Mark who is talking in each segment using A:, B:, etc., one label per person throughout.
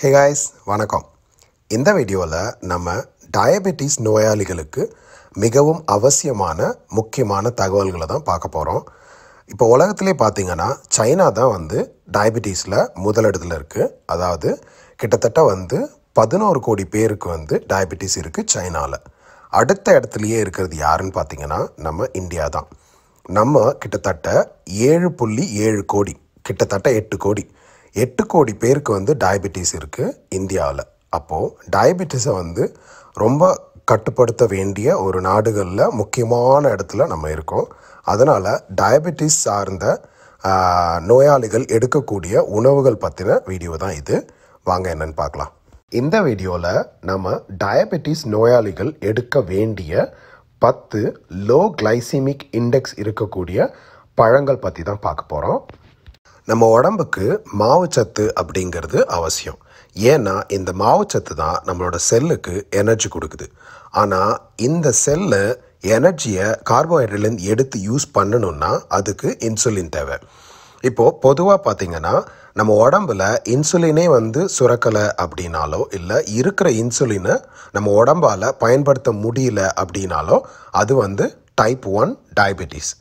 A: Hey guys, வணக்கம். இந்த வீடியோவில் நம்ம டயபெட்டிஸ் நோயாளிகளுக்கு மிகவும் அவசியமான முக்கியமான தகவல்களை தான் பார்க்க போகிறோம். இப்போ உலகத்திலே பார்த்தீங்கன்னா சைனா தான் டயபெட்டிஸில் முதலிடத்தில் இருக்குது. அதாவது கிட்டத்தட்ட 11 கோடி பேருக்கு டயபெட்டிஸ் இருக்குது சைனாவில். அடுத்த இடத்துலையே இருக்கிறது யாருன்னு பார்த்தீங்கன்னா நம்ம இந்தியா தான். நம்ம கிட்டத்தட்ட 7.7 கோடி, கிட்டத்தட்ட 8 கோடி பேருக்கு டயபெட்டிஸ் இருக்குது இந்தியாவில். அப்போது டயபெட்டிஸை ரொம்ப கட்டுப்படுத்த வேண்டிய ஒரு நாடுகளில் முக்கியமான இடத்துல நம்ம இருக்கோம். அதனால் டயபெட்டிஸ் சார்ந்த நோயாளிகள் எடுக்கக்கூடிய உணவுகள் பற்றின வீடியோ தான் இது. வாங்க என்னன்னு பார்க்கலாம். இந்த வீடியோவில் நம்ம டயபெட்டிஸ் நோயாளிகள் எடுக்க வேண்டிய 10 லோ கிளைசிமிக் இண்டெக்ஸ் இருக்கக்கூடிய பழங்கள் பற்றி தான் பார்க்க போகிறோம். நம்ம உடம்புக்கு மாவுச்சத்து அப்படிங்கிறது அவசியம். ஏன்னா இந்த மாவுச்சத்து தான் நம்மளோட செல்லுக்கு எனர்ஜி கொடுக்குது. ஆனால் இந்த செல்லு எனர்ஜியை கார்போஹைட்ரேட்லேருந்து எடுத்து யூஸ் பண்ணணுன்னா அதுக்கு இன்சுலின் தேவை. இப்போது பொதுவாக பார்த்திங்கன்னா நம்ம உடம்புல இன்சுலினே சுரக்கலை அப்படின்னாலோ இல்லை இருக்கிற இன்சுலினை நம்ம உடம்பால் பயன்படுத்த முடியல அப்படின்னாலோ அது டைப் 1 டயபெட்டிஸ்.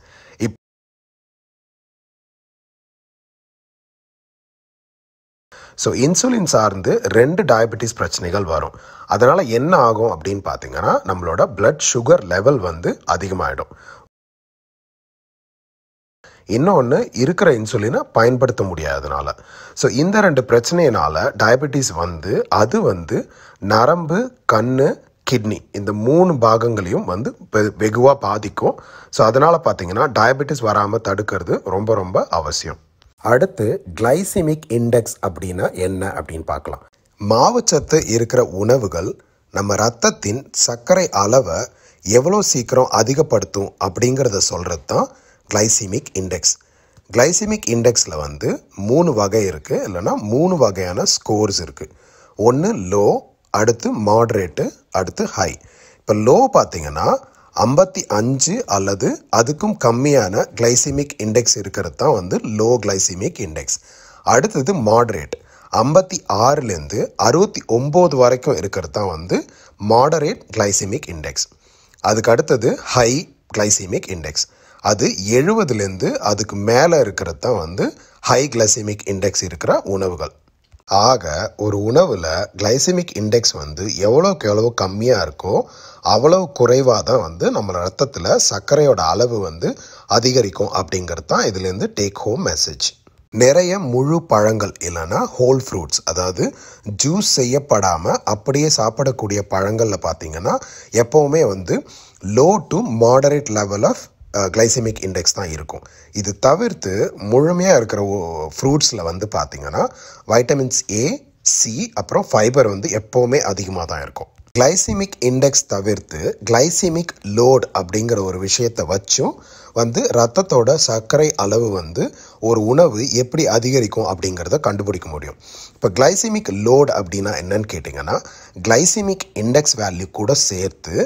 A: ஸோ இன்சுலின் சார்ந்து 2 டயபெட்டிஸ் பிரச்சனைகள் வரும். அதனால் என்ன ஆகும் அப்படின்னு பார்த்தீங்கன்னா நம்மளோட பிளட் சுகர் லெவல் அதிகமாகிடும். இன்னொன்று இருக்கிற இன்சுலினை பயன்படுத்த முடியாததுனால. ஸோ இந்த 2 பிரச்சனையினால் டயபெட்டிஸ் அது நரம்பு, கண், கிட்னி இந்த 3 பாகங்களையும் வெகுவாக பாதிக்கும். ஸோ அதனால் பார்த்தீங்கன்னா டயபெட்டிஸ் வராமல் தடுக்கிறது ரொம்ப ரொம்ப அவசியம். அடுத்து கிளைசிமிக் இண்டெக்ஸ் அப்படின்னா என்ன அப்படின்னு பார்க்கலாம். மாவுச்சத்து இருக்கிற உணவுகள் நம்ம ரத்தத்தின் சர்க்கரை அளவை எவ்வளோ சீக்கிரம் அதிகப்படுத்தும் அப்படிங்கிறத சொல்கிறது தான் கிளைசிமிக் இண்டெக்ஸ். கிளைசிமிக் இண்டெக்ஸில் 3 வகை இருக்குது, இல்லைனா 3 வகையான ஸ்கோர்ஸ் இருக்குது. ஒன்று லோ, அடுத்து மாட்ரேட்டு, அடுத்து ஹை. இப்போ லோ பார்த்தீங்கன்னா 55 அல்லது அதுக்கும் கம்மியான கிளைசிமிக் இண்டெக்ஸ் இருக்கிறது தான் லோ கிளைசிமிக் இண்டெக்ஸ். அடுத்தது மாடரேட், 56லேருந்து 69 வரைக்கும் இருக்கிறது தான் மாடரேட் கிளைசிமிக் இண்டெக்ஸ். அதுக்கு அடுத்தது ஹை கிளைசிமிக் இண்டெக்ஸ், அது 70லேருந்து அதுக்கு மேலே இருக்கிறது தான் ஹை கிளைசிமிக் இண்டெக்ஸ் இருக்கிற உணவுகள். ஆக ஒரு உணவில் கிளைசிமிக் இண்டெக்ஸ் எவ்வளோக்கு எவ்வளோ கம்மியாக இருக்கோ அவ்வளவு குறைவாக தான் நம்ம ரத்தத்தில் சர்க்கரையோட அளவு அதிகரிக்கும் அப்படிங்கிறது தான் இதுலேருந்து டேக் ஹோம் மெசேஜ். நிறைய முழு பழங்கள் இல்லைன்னா ஹோல் ஃப்ரூட்ஸ், அதாவது ஜூஸ் செய்யப்படாமல் அப்படியே சாப்பிடக்கூடிய பழங்களில் பார்த்தீங்கன்னா எப்போவுமே low to moderate level of glycemic index தான் இருக்கும். இது தவிர்த்து முழுமையாக இருக்கிற ஃப்ரூட்ஸில் பார்த்தீங்கன்னா வைட்டமின்ஸ் ஏ, சி, அப்புறம் ஃபைபர் எப்போவுமே அதிகமாக தான் இருக்கும். கிளைசிமிக் இண்டெக்ஸ் தவிர்த்து கிளைசிமிக் லோட் அப்படிங்கிற ஒரு விஷயத்தை வச்சும் ரத்தத்தோட சர்க்கரை அளவு ஒரு உணவு எப்படி அதிகரிக்கும் அப்படிங்கிறத கண்டுபிடிக்க முடியும். இப்போ கிளைசிமிக் லோட் அப்படின்னா என்னன்னு கேட்டிங்கன்னா கிளைசிமிக் இண்டெக்ஸ் வேல்யூ கூட சேர்த்து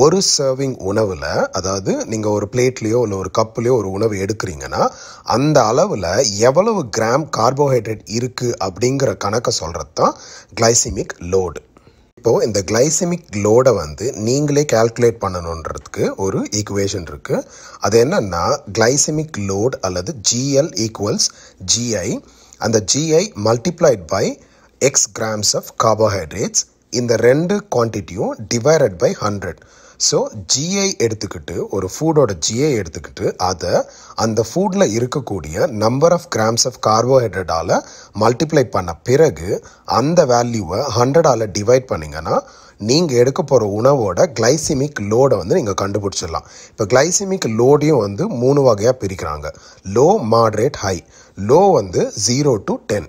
A: ஒரு சர்விங் உணவில், அதாவது நீங்கள் ஒரு பிளேட்லேயோ இல்லை ஒரு கப்புலேயோ ஒரு உணவு எடுக்கிறீங்கன்னா அந்த அளவில் எவ்வளவு கிராம் கார்போஹைட்ரேட் இருக்குது அப்படிங்கிற கணக்கை சொல்கிறது தான் கிளைசிமிக் லோடு. இப்போது இந்த கிளைசிமிக் லோடை நீங்களே கால்குலேட் பண்ணணுன்றதுக்கு ஒரு ஈக்குவேஷன் இருக்குது. அது என்னன்னா கிளைசிமிக் லோட் அல்லது GL ஈக்குவல்ஸ் GI. அந்த GI multiplied by X grams of carbohydrates. இந்த 2 குவான்டிட்டியும் டிவைடட் பை 100. ஸோ GI எடுத்துக்கிட்டு ஒரு ஃபுட்டோட GI எடுத்துக்கிட்டு அதை அந்த ஃபுட்டில் இருக்கக்கூடிய நம்பர் ஆஃப் கிராம்ஸ் ஆஃப் கார்போஹைட்ரேட்டால் மல்டிப்ளை பண்ண பிறகு அந்த வேல்யூவை 100ஆல் டிவைட் பண்ணிங்கன்னா நீங்கள் எடுக்க போகிற உணவோட கிளைசிமிக் லோடை நீங்கள் கண்டுபிடிச்சிடலாம். இப்போ கிளைசிமிக் லோடையும் 3 வகையாக பிரிக்கிறாங்க. Low, moderate, high. Low 0 to 10,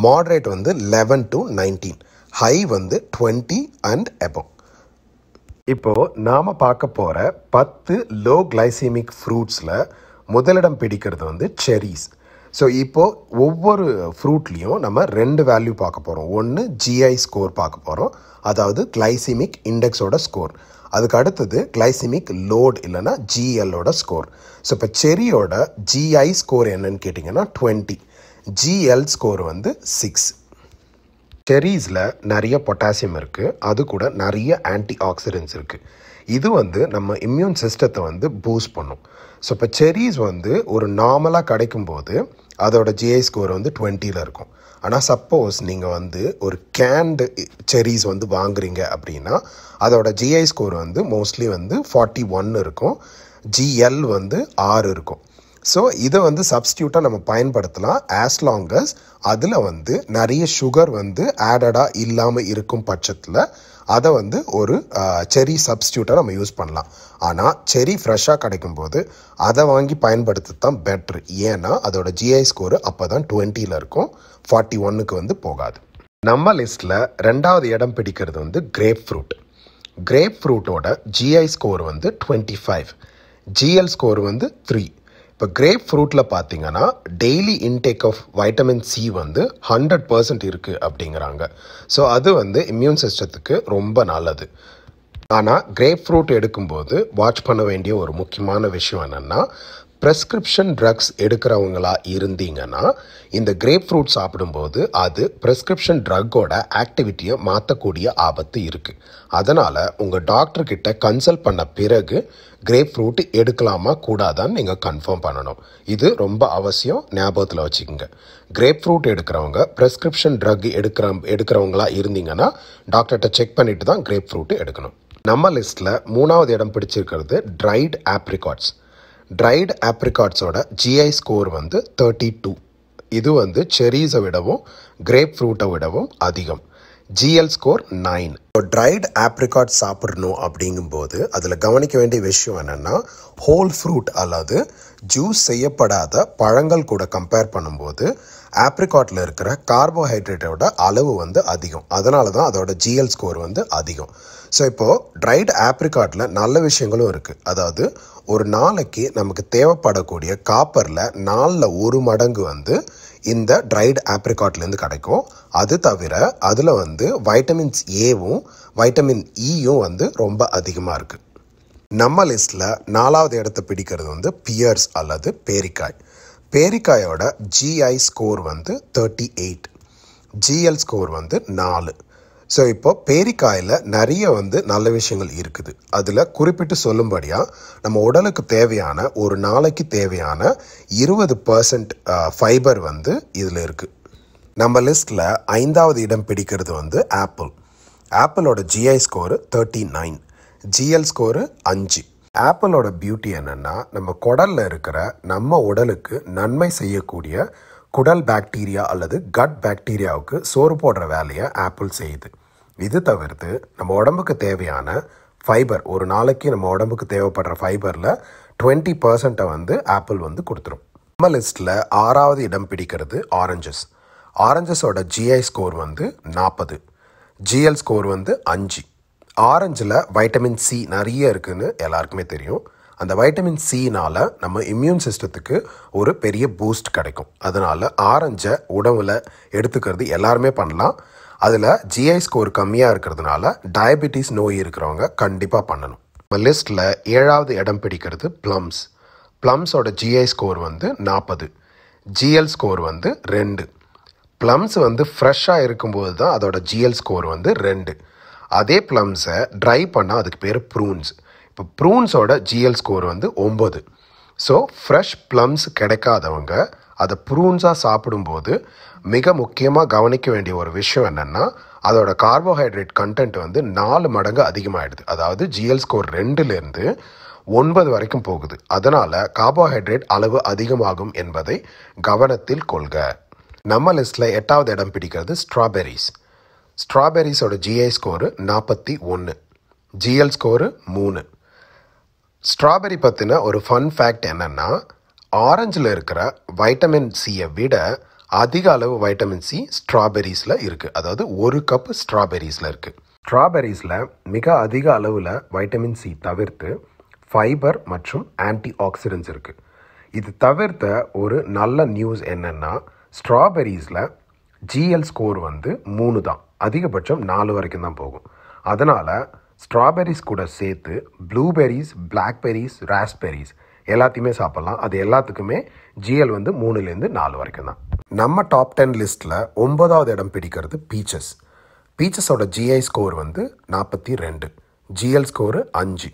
A: moderate 11 to 19, high 20 and above. இப்போது நாம் பார்க்க போகிற 10 லோ கிளைசிமிக் ஃப்ரூட்ஸில் முதலிடம் பிடிக்கிறது செரீஸ். ஸோ இப்போது ஒவ்வொரு ஃப்ரூட்லேயும் நம்ம 2 வேல்யூ பார்க்க போகிறோம். ஒன்று GI ஸ்கோர் பார்க்க போகிறோம், அதாவது கிளைசிமிக் இண்டெக்ஸோட ஸ்கோர். அதுக்கு அடுத்தது கிளைசிமிக் லோட் இல்லைன்னா GLோட ஸ்கோர். ஸோ இப்போ செரியோட GI ஸ்கோர் என்னன்னு கேட்டிங்கன்னா 20, GL ஸ்கோர் 6. செரீஸில் நிறைய பொட்டாசியம் இருக்குது, அது கூட நிறைய ஆன்டி ஆக்சிடென்ட்ஸ் இருக்குது. இது வந்து நம்ம இம்யூன் சிஸ்டத்தை வந்து பூஸ்ட் பண்ணும். ஸோ இப்போ செரீஸ் வந்து ஒரு நார்மலாக கிடைக்கும்போது அதோட ஜிஐ ஸ்கோர் வந்து 20ல் இருக்கும். ஆனால் சப்போஸ் நீங்கள் வந்து ஒரு கேன்டு செரீஸ் வந்து வாங்குறீங்க அப்படின்னா அதோட ஜிஐ ஸ்கோர் வந்து மோஸ்ட்லி வந்து 41 இருக்கும், ஜிஎல் வந்து 6 இருக்கும். ஸோ இதை வந்து சப்ஸ்டியூட்டாக நம்ம பயன்படுத்தலாம் ஆஸ் லாங் அஸ் அதில் வந்து நிறைய சுகர் வந்து ஆடடாக இல்லாமல் இருக்கும் பட்சத்தில் அதை வந்து ஒரு செரி சப்ஸ்டியூட்டாக நம்ம யூஸ் பண்ணலாம். ஆனால் செரி ஃப்ரெஷ்ஷாக கிடைக்கும்போது அதை வாங்கி பயன்படுத்தத்தான் பெட்ரு. ஏன்னா அதோட ஜிஐ ஸ்கோரு அப்போ தான் 20ல் இருக்கும், 41க்கு வந்து போகாது. நம்ம லிஸ்ட்டில் 2வது இடம் பிடிக்கிறது வந்து கிரேப் ஃப்ரூட். கிரேப் ஃப்ரூட்டோட ஜிஐ ஸ்கோர் வந்து 25, ஜிஎல் ஸ்கோர் வந்து 3. இப்போ கிரேப் ஃப்ரூட்டில் பார்த்தீங்கன்னா daily intake of vitamin C வந்து 100% இருக்குது அப்படிங்கிறாங்க. ஸோ அது வந்து இம்யூன் சிஸ்டத்துக்கு ரொம்ப நல்லது. ஆனால் கிரேப் ஃப்ரூட் எடுக்கும்போது வாட்ச் பண்ண வேண்டிய ஒரு முக்கியமான விஷயம் என்னென்னா, ப்ரெஸ்கிரிப்ஷன் ட்ரக்ஸ் எடுக்கிறவங்களா இருந்தீங்கன்னா இந்த கிரேப் ஃப்ரூட் சாப்பிடும்போது அது ப்ரெஸ்கிரிப்ஷன் ட்ரக்கோட ஆக்டிவிட்டியை மாற்றக்கூடிய ஆபத்து இருக்குது. அதனால் உங்கள் டாக்டர்கிட்ட கன்சல்ட் பண்ண பிறகு கிரேப் ஃப்ரூட் எடுக்கலாமா கூடாதான்னு நீங்கள் கன்ஃபார்ம் பண்ணணும். இது ரொம்ப அவசியம், ஞாபகத்தில் வச்சுக்கோங்க. கிரேப் ஃப்ரூட் எடுக்கிறவங்க ப்ரெஸ்கிரிப்ஷன் ட்ரக் எடுக்கிறவங்களா இருந்தீங்கன்னா டாக்டர்கிட்ட செக் பண்ணிட்டு தான் கிரேப் ஃப்ரூட் எடுக்கணும். நம்ம லிஸ்ட்டில் 3வது இடம் பிடிச்சிருக்கிறது ட்ரைட் ஆப்ரிகாட்ஸ். ட்ரைடு ஆப்ரிகாட்ஸோட ஜிஐ ஸ்கோர் வந்து 32. இது வந்து செரீஸை விடவும் கிரேப் ஃப்ரூட்டை விடவும் அதிகம். GL score 9. இப்போ ட்ரைடு ஆப்ரிகாட் சாப்பிடணும் அப்படிங்கும்போது அதில் கவனிக்க வேண்டிய விஷயம் என்னென்னா, ஹோல் ஃப்ரூட் அல்லது ஜூஸ் செய்யப்படாத பழங்கள் கூட கம்பேர் பண்ணும்போது ஆப்ரிகாட்டில் இருக்கிற கார்போஹைட்ரேட்டோட அளவு வந்து அதிகம். அதனால தான் அதோட ஜிஎல் ஸ்கோர் வந்து அதிகம். ஸோ இப்போது ட்ரைடு ஆப்ரிகாட்டில் நல்ல விஷயங்களும் இருக்குது. அதாவது ஒரு நாளைக்கு நமக்கு தேவைப்படக்கூடிய காப்பரில் 4ல் 1 மடங்கு வந்து இந்த ட்ரைடு ஆப்ரிகாட்லேருந்து கிடைக்கும். அது தவிர அதில் வந்து வைட்டமின்ஸ் ஏவும் வைட்டமின் ஈயும் வந்து ரொம்ப அதிகமாக இருக்குது. நம்ம லிஸ்ட்டில் 4வது இடத்தை பிடிக்கிறது வந்து பியர்ஸ் அல்லது பேரிக்காய். பேரிக்காயோட ஜிஐ ஸ்கோர் வந்து 38, ஜிஎல் ஸ்கோர் வந்து 4. ஸோ இப்போ பேரிக்காயில் நிறைய வந்து நல்ல விஷயங்கள் இருக்குது. அதில் குறிப்பிட்டு சொல்லும்படியாக நம்ம உடலுக்கு தேவையான ஒரு நாளைக்கு தேவையான 20% ஃபைபர் வந்து இதில் இருக்குது. நம்ம லிஸ்ட்டில் 5வது இடம் பிடிக்கிறது வந்து ஆப்பிள். ஆப்பிளோட ஜிஐ ஸ்கோரு 39, ஜிஎல் ஸ்கோரு 5. ஆப்பிளோட பியூட்டி என்னென்னா, நம்ம குடலில் இருக்கிற நம்ம உடலுக்கு நன்மை செய்யக்கூடிய குடல் பாக்டீரியா அல்லது கட் பாக்டீரியாவுக்கு சோறு போடுற வேலையை ஆப்பிள் செய்யுது. இது தவிர்த்து நம்ம உடம்புக்கு தேவையான ஃபைபர், ஒரு நாளைக்கு நம்ம உடம்புக்கு தேவைப்படுற ஃபைபரில் 20% வந்து ஆப்பிள் வந்து கொடுத்துரும். நம்ம லிஸ்ட்டில் 6வது இடம் பிடிக்கிறது ஆரஞ்சஸ். ஆரஞ்சஸோட ஜிஐ ஸ்கோர் வந்து 40, ஜிஎல் ஸ்கோர் வந்து 5. ஆரஞ்சில் வைட்டமின் சி நிறைய இருக்குதுன்னு எல்லாருக்குமே தெரியும். அந்த வைட்டமின் சினால் நம்ம இம்யூன் சிஸ்டத்துக்கு ஒரு பெரிய பூஸ்ட் கிடைக்கும். அதனால் ஆரஞ்சை உணவில் எடுத்துக்கிறது எல்லாருமே பண்ணலாம். அதில் ஜிஐ ஸ்கோர் கம்மியாக இருக்கிறதுனால டயபெட்டிஸ் நோய் இருக்கிறவங்க கண்டிப்பாக பண்ணணும். நம்ம லிஸ்ட்டில் 7வது இடம் பிடிக்கிறது ப்ளம்ஸ். ப்ளம்ஸோட ஜிஐ ஸ்கோர் வந்து 40, ஜிஎல் ஸ்கோர் வந்து 2. ப்ளம்ஸ் வந்து ஃப்ரெஷ்ஷாக இருக்கும்போது தான் அதோட ஜிஎல் ஸ்கோர் வந்து 2. அதே ப்ளம்ஸை ட்ரை பண்ணால் அதுக்கு பேர் ப்ரூன்ஸ். இப்போ ப்ரூன்ஸோட ஜிஎல் ஸ்கோர் வந்து 9. ஸோ ஃப்ரெஷ் ப்ளம்ஸ் கிடைக்காதவங்க அதை ப்ரூன்ஸாக சாப்பிடும்போது மிக முக்கியமாக கவனிக்க வேண்டிய ஒரு விஷயம் என்னென்னா, அதோட கார்போஹைட்ரேட் கண்டென்ட் வந்து 4 மடங்கு அதிகமாகிடுது. அதாவது ஜிஎல் ஸ்கோர் 2லேருந்து 9 வரைக்கும் போகுது. அதனால் கார்போஹைட்ரேட் அளவு அதிகமாகும் என்பதை கவனத்தில் கொள்க. நம்ம லிஸ்ட்டில் 8வது இடம் பிடிக்கிறது ஸ்ட்ராபெரிஸ். ஸ்ட்ராபெரிஸோட GI score 41, GL score 3. Strawberry பற்றின ஒரு ஃபன் ஃபேக்ட் என்னென்னா, ஆரஞ்சில் இருக்கிற வைட்டமின் சியை விட அதிக அளவு வைட்டமின் சி ஸ்ட்ராபெரிஸில் இருக்குது. அதாவது 1 கப் ஸ்ட்ராபெரிஸில் இருக்குது. ஸ்ட்ராபெரிஸில் மிக அதிக அளவில் வைட்டமின் சி தவிர்த்து ஃபைபர் மற்றும் ஆன்டி ஆக்சிடென்ட்ஸ் இருக்குது. இது தவிர்த்த ஒரு நல்ல நியூஸ் என்னென்னா, ஸ்ட்ராபெரிஸில் ஜிஎல் ஸ்கோர் வந்து 3 தான், அதிகபட்சம் 4 வரைக்கும் தான் போகும். அதனால் ஸ்ட்ராபெரிஸ் கூட சேர்த்து ப்ளூபெரிஸ், பிளாக்பெரிஸ், ராஸ்பெரிஸ் எல்லாத்தையுமே சாப்பிட்லாம். அது எல்லாத்துக்குமே ஜிஎல் வந்து 3லேருந்து 4 வரைக்கும் தான். நம்ம டாப் 10 லிஸ்ட்டில் 9வது இடம் பிடிக்கிறது பீச்சஸ். பீச்சஸோட ஜிஐ ஸ்கோர் வந்து 42, ஜிஎல் ஸ்கோரு 5.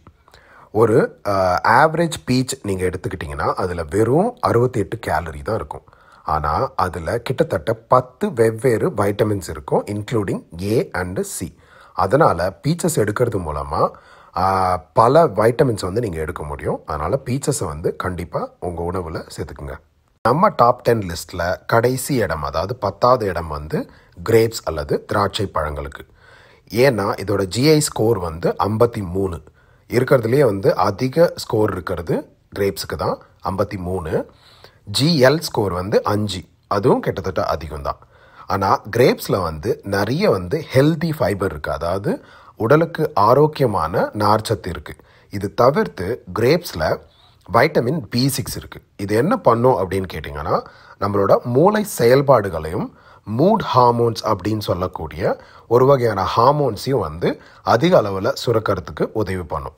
A: ஒரு ஆவரேஜ் பீச் நீங்கள் எடுத்துக்கிட்டிங்கன்னா அதில் வெறும் 68 கேலரி தான் இருக்கும். ஆனால் அதில் கிட்டத்தட்ட 10 வெவ்வேறு வைட்டமின்ஸ் இருக்கும், இன்க்ளூடிங் ஏ அண்டு சி. அதனால் பீச்சஸ் எடுக்கிறது மூலமாக பல வைட்டமின்ஸ் வந்து நீங்கள் எடுக்க முடியும். அதனால் பீச்சஸை வந்து கண்டிப்பாக உங்கள் உணவில் சேர்த்துக்குங்க. நம்ம டாப் 10 லிஸ்ட்டில் கடைசி இடம், அதாவது 10வது இடம் வந்து கிரேப்ஸ் அல்லது திராட்சை பழங்களுக்கு. ஏன்னா இதோட ஜிஐ ஸ்கோர் வந்து 53. இருக்கிறதுலே வந்து அதிக ஸ்கோர் இருக்கிறது கிரேப்ஸுக்கு தான், 53. ஜிஎல் ஸ்கோர் வந்து 5, அதுவும் கிட்டத்தட்ட அதிகம் தான். ஆனால் கிரேப்ஸில் வந்து நிறைய வந்து ஹெல்தி ஃபைபர் இருக்குது, அதாவது உடலுக்கு ஆரோக்கியமான நார்ச்சத்து இருக்குது. இது தவிர்த்து கிரேப்ஸில் வைட்டமின் B6 இருக்குது. இது என்ன பண்ணும் அப்படின்னு கேட்டிங்கன்னா, நம்மளோட மூளை செயல்பாடுகளையும் மூட் ஹார்மோன்ஸ் அப்படின்னு சொல்லக்கூடிய ஒரு வகையான ஹார்மோன்ஸையும் வந்து அதிக அளவில் சுரக்கிறதுக்கு உதவி பண்ணும்.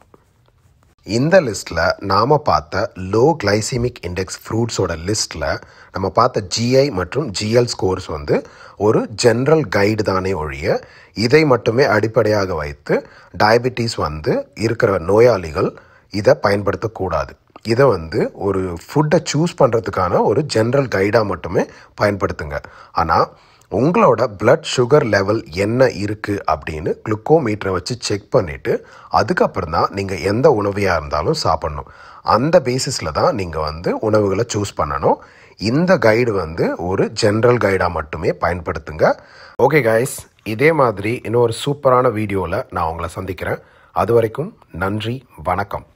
A: இந்த லிஸ்ட்டில் நாம் பார்த்த லோ கிளைசிமிக் இண்டெக்ஸ் ஃப்ரூட்ஸோட லிஸ்ட்டில் நம்ம பார்த்த ஜிஐ மற்றும் ஜிஎல் ஸ்கோர்ஸ் வந்து ஒரு ஜென்ரல் கைடு தானே ஒழிய இதை மட்டுமே அடிப்படையாக வைத்து டயபெட்டிஸ் வந்து இருக்கிற நோயாளிகள் இதை பயன்படுத்தக்கூடாது. இதை வந்து ஒரு ஃபுட்டை சூஸ் பண்ணுறதுக்கான ஒரு ஜென்ரல் கைடாக மட்டுமே பயன்படுத்துங்க. ஆனால் உங்களோட பிளட் சுகர் லெவல் என்ன இருக்குது அப்படின்னு குளுக்கோமீட்டரை வச்சு செக் பண்ணிவிட்டு அதுக்கப்புறம் தான் நீங்கள் எந்த உணவையாக இருந்தாலும் சாப்பிட்ணும். அந்த பேசிஸில் தான் நீங்கள் வந்து உணவுகளை சூஸ் பண்ணணும். இந்த கைடு வந்து ஒரு ஜென்ரல் கைடாக மட்டுமே பயன்படுத்துங்க. ஓகே கைஸ், இதே மாதிரி இன்னொரு சூப்பரான வீடியோவில் நான் உங்களை சந்திக்கிறேன். அது வரைக்கும் நன்றி, வணக்கம்.